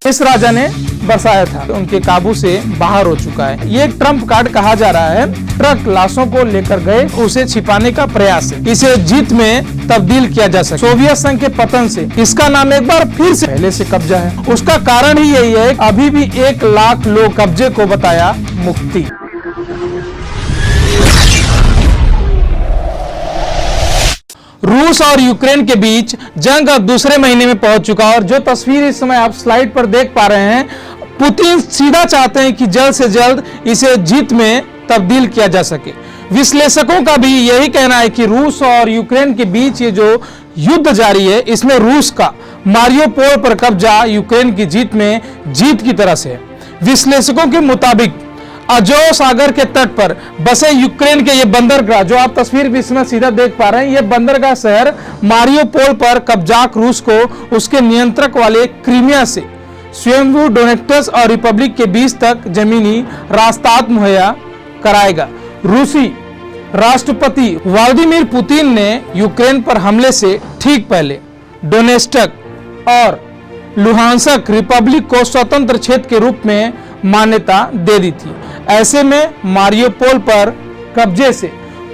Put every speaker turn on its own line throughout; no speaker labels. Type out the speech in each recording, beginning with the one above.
इस राजा ने बरसाया था, उनके काबू से बाहर हो चुका है। ये एक ट्रम्प कार्ड कहा जा रहा है। ट्रक लाशों को लेकर गए, उसे छिपाने का प्रयास है, इसे जीत में तब्दील किया जा सके। सोवियत संघ के पतन से इसका नाम एक बार फिर से पहले से कब्जा है। उसका कारण ही यही है, अभी भी 1 लाख लोग कब्जे को बताया मुक्ति। रूस और यूक्रेन के बीच जंग अब दूसरे महीने में पहुंच चुका है और जो तस्वीर इस समय आप स्लाइड पर देख पा रहे हैं, पुतिन सीधा चाहते हैं कि जल्द से जल्द इसे जीत में तब्दील किया जा सके। विश्लेषकों का भी यही कहना है कि रूस और यूक्रेन के बीच ये जो युद्ध जारी है, इसमें रूस का मारियोपोल पर कब्जा यूक्रेन की जीत में जीत की तरह से है। विश्लेषकों के मुताबिक अजोव सागर के तट पर बसे यूक्रेन के ये बंदरगाह, जो आप तस्वीर भी इसमें सीधा देख पा रहे हैं, ये बंदरगाह शहर मारियोपोल पर कब्जाक रूस को उसके नियंत्रक वाले क्रीमिया से स्वयंभू डोनेट्स और रिपब्लिक के बीच तक जमीनी रास्ता मुहैया कराएगा। रूसी राष्ट्रपति व्लादिमीर पुतिन ने यूक्रेन पर हमले से ठीक पहले डोनेस्टक और लुहांस्क रिपब्लिक को स्वतंत्र क्षेत्र के रूप में मान्यता दे दी थी। ऐसे में मारियोपोल पर कब्जे से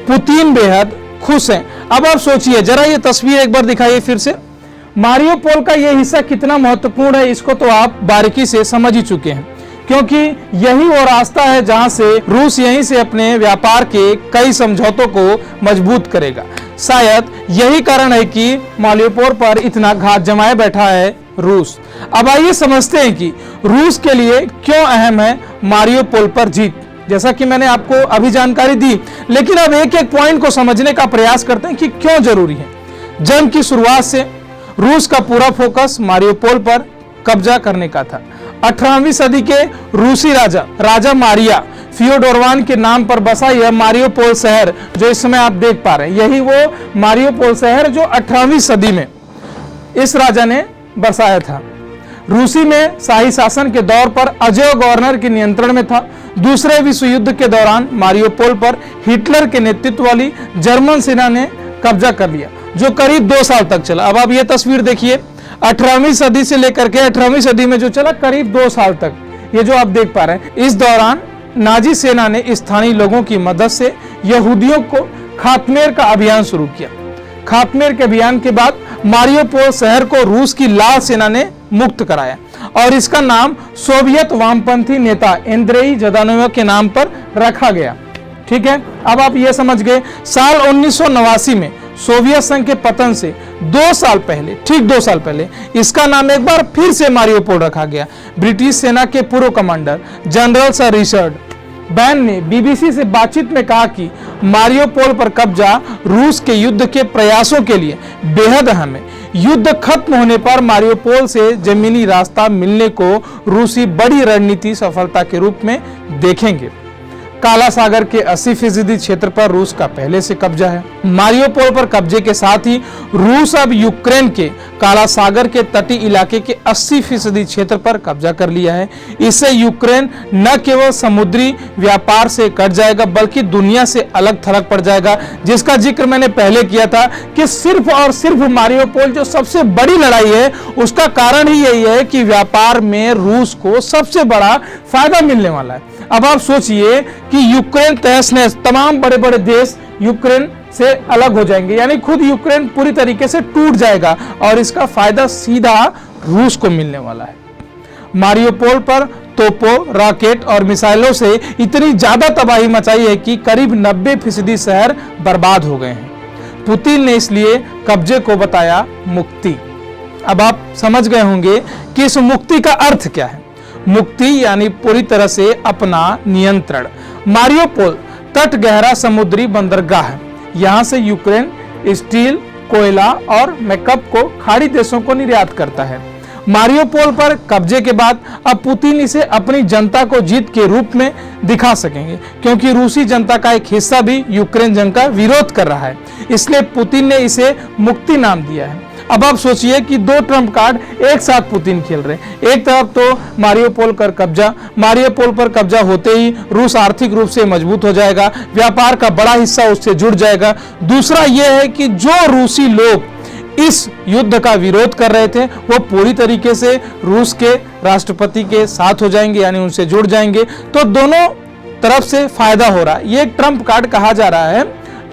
पुतिन बेहद खुश हैं। अब आप सोचिए जरा, ये तस्वीर एक बार दिखाइए फिर से। मारियोपोल का ये हिस्सा कितना महत्वपूर्ण है, इसको तो आप बारीकी से समझ ही चुके हैं, क्योंकि यही वो रास्ता है जहां से रूस यहीं से अपने व्यापार के कई समझौतों को मजबूत करेगा। शायद यही कारण है कि मारियोपोल पर इतना घात जमाए बैठा है रूस। अब आइए समझते हैं कि रूस के लिए क्यों अहम है मारियोपोल पर जीत। जैसा कि मैंने आपको अभी जानकारी दी, लेकिन अब एक एक पॉइंट को समझने का प्रयास करते हैं कि क्यों जरूरी है। जंग की शुरुआत से रूस का पूरा फोकस मारियोपोल पर कब्जा करने का था। 18वीं सदी के रूसी राजा मारिया फियोडोरवान के नाम पर बसा यह मारियोपोल शहर, जो इस समय आप देख पा रहे हैं, यही वो मारियोपोल शहर जो 18वीं सदी में इस राजा ने बसाया था। रूसी में शाही शासन के दौर पर अजय गवर्नर के नियंत्रण में था। दूसरे विश्व युद्ध के दौरान मारियोपोल पर हिटलर के नेतृत्व वाली जर्मन सेना ने कब्जा कर लिया, जो करीब 2 साल तक चला। अब आप ये तस्वीर देखिए, 18वीं सदी से लेकर के 18वीं सदी में जो चला करीब 2 साल तक, ये जो आप देख पा रहे हैं। इस दौरान नाजी सेना ने स्थानीय लोगों की मदद से यहूदियों को खात्मेर का अभियान शुरू किया। खात्मेर के अभियान के बाद मारियोपोल शहर को रूस की लाल सेना ने मुक्त कराया और इसका नाम सोवियत वामपंथी नेता एंद्रेई जदानोव के नाम पर रखा गया। ठीक है, अब आप ये समझ गए। साल 1989 में सोवियत संघ के पतन से 2 साल पहले, ठीक 2 साल पहले, इसका नाम एक बार फिर से मारियोपोल रखा गया। ब्रिटिश सेना के पूर्व commander general sir Richard ban ने बीबीसी से बातचीत में कहा कि मारियोपोल पर कब्जा रूस के युद्ध के प्रयासों के लिए बेहद अहम है। युद्ध खत्म होने पर मारियोपोल से जमीनी रास्ता मिलने को रूसी बड़ी रणनीति सफलता के रूप में देखेंगे। काला सागर के 80% क्षेत्र पर रूस का पहले से कब्जा है। मारियोपोल पर कब्जे के साथ ही रूस अब यूक्रेन के काला सागर के तटीय इलाके के 80% क्षेत्र पर कब्जा कर लिया है। इससे यूक्रेन न केवल समुद्री व्यापार से कट जाएगा, बल्कि दुनिया से अलग थलग पड़ जाएगा, जिसका जिक्र मैंने पहले किया था कि सिर्फ और सिर्फ मारियोपोल जो सबसे बड़ी लड़ाई है, उसका कारण ही यही है कि व्यापार में रूस को सबसे बड़ा फायदा मिलने वाला है। अब आप सोचिए कि यूक्रेन तहस नहस, तमाम बड़े बड़े देश यूक्रेन से अलग हो जाएंगे, यानी खुद यूक्रेन पूरी तरीके से टूट जाएगा और इसका फायदा सीधा रूस को मिलने वाला है। मारियोपोल पर तोपों, रॉकेट और मिसाइलों से इतनी ज्यादा तबाही मचाई है कि करीब 90% शहर बर्बाद हो गए हैं। पुतिन ने इसलिए कब्जे को बताया मुक्ति। अब आप समझ गए होंगे कि इस मुक्ति का अर्थ क्या है। मुक्ति यानी पूरी तरह से अपना नियंत्रण। मारियोपोल तट गहरा समुद्री बंदरगाह है। यहाँ से यूक्रेन स्टील, कोयला और मेकअप को खाड़ी देशों को निर्यात करता है। मारियोपोल पर कब्जे के बाद अब पुतिन इसे अपनी जनता को जीत के रूप में दिखा सकेंगे, क्योंकि रूसी जनता का एक हिस्सा भी यूक्रेन जंग का विरोध कर रहा है, इसलिए पुतिन ने इसे मुक्ति नाम दिया है। अब आप सोचिए कि दो ट्रम्प कार्ड एक साथ पुतिन खेल रहे हैं। एक तरफ तो मारियोपोल पर कब्जा होते ही रूस आर्थिक रूप से मजबूत हो जाएगा, व्यापार का बड़ा हिस्सा उससे जुड़ जाएगा। दूसरा यह है कि जो रूसी लोग इस युद्ध का विरोध कर रहे थे वो पूरी तरीके से रूस के राष्ट्रपति के साथ हो जाएंगे, यानी उनसे जुड़ जाएंगे। तो दोनों तरफ से फायदा हो रहा है। ये एक ट्रम्प कार्ड कहा जा रहा है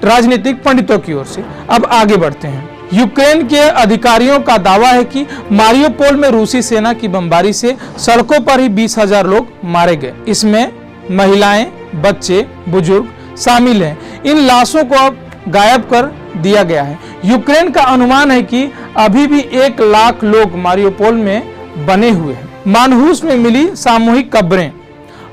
राजनीतिक पंडितों की ओर से। अब आगे बढ़ते हैं। यूक्रेन के अधिकारियों का दावा है कि मारियोपोल में रूसी सेना की बमबारी से सड़कों पर ही 20,000 लोग मारे गए। इसमें महिलाएं, बच्चे, बुजुर्ग शामिल हैं। इन लाशों को अब गायब कर दिया गया है। यूक्रेन का अनुमान है कि अभी भी 1 लाख लोग मारियोपोल में बने हुए हैं। मानहूस में मिली सामूहिक कब्रें।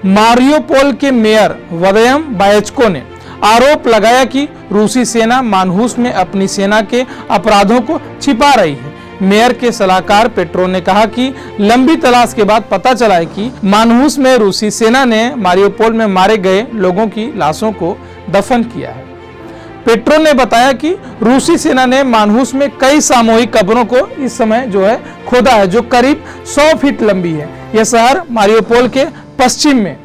मारियोपोल के मेयर वदयम बायचको ने आरोप लगाया कि रूसी सेना मानहूस में अपनी सेना के अपराधों को छिपा रही है। मेयर के सलाहकार पेट्रो ने कहा कि लंबी तलाश के बाद पता चला है कि मानहूस में रूसी सेना ने मारियोपोल में मारे गए लोगों की लाशों को दफन किया है। पेट्रो ने बताया कि रूसी सेना ने मानहूस में कई सामूहिक कब्रों को इस समय जो है खोदा है, जो करीब 100 फीट लंबी है। यह शहर मारियोपोल के पश्चिम में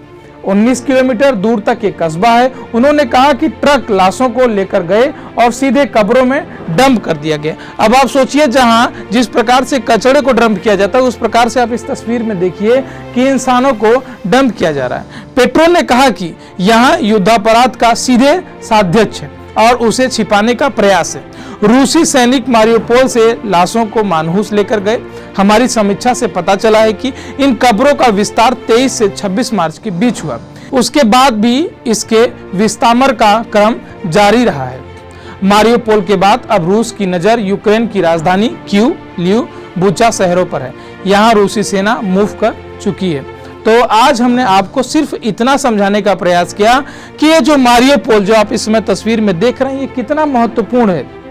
19 किलोमीटर दूर तक एक कस्बा है। उन्होंने कहा कि ट्रक लाशों को लेकर गए और सीधे कब्रों में डंप कर दिया गया। अब आप सोचिए, जहां जिस प्रकार से कचड़े को डंप किया जाता है उस प्रकार से आप इस तस्वीर में देखिए कि इंसानों को डंप किया जा रहा है। पेट्रो ने कहा कि यहाँ युद्धापराध का सीधे साध्यक्ष है और उसे छिपाने का प्रयास है। रूसी सैनिक मारियोपोल से लाशों को मानहूस लेकर गए। हमारी समीक्षा से पता चला है कि इन कब्रों का विस्तार 23 से 26 मार्च के बीच हुआ। उसके बाद भी इसके विस्तार का क्रम जारी रहा है। मारियोपोल के बाद अब रूस की नजर यूक्रेन की राजधानी कीव, ल्यू, बुचा शहरों पर है। यहाँ रूसी सेना मूव कर चुकी है। तो आज हमने आपको सिर्फ इतना समझाने का प्रयास किया कि ये जो मारियोपोल जो आप इसमें तस्वीर में देख रहे हैं ये कितना महत्वपूर्ण है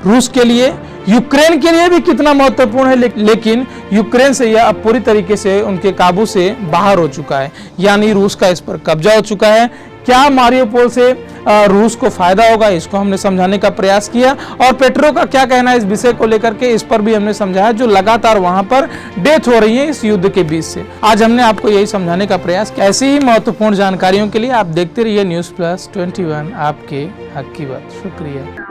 रूस के लिए, यूक्रेन के लिए भी कितना महत्वपूर्ण है। लेकिन यूक्रेन से यह अब पूरी तरीके से उनके काबू से बाहर हो चुका है, यानी रूस का इस पर कब्जा हो चुका है। क्या मारियोपोल से रूस को फायदा होगा, इसको हमने समझाने का प्रयास किया। और पेट्रो का क्या कहना है इस विषय को लेकर के, इस पर भी हमने समझाया, जो लगातार वहां पर डेथ हो रही है इस युद्ध के बीच से। आज हमने आपको यही समझाने का प्रयास किया। ऐसी ही महत्वपूर्ण जानकारियों के लिए आप देखते रहिए News+21, आपके हक की बात। शुक्रिया।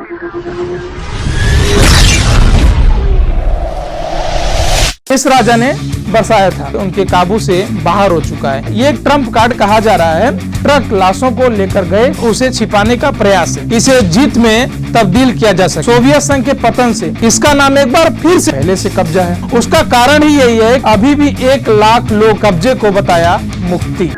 इस राजा ने बरसाया था, उनके काबू से बाहर हो चुका है। ये एक ट्रम्प कार्ड कहा जा रहा है। ट्रक लाशों को लेकर गए, उसे छिपाने का प्रयास है। इसे जीत में तब्दील किया जा सकता है। सोवियत संघ के पतन से इसका नाम एक बार फिर से पहले से कब्जा है। उसका कारण ही यही है, अभी भी 1 लाख लोग कब्जे को बताया मुक्ति।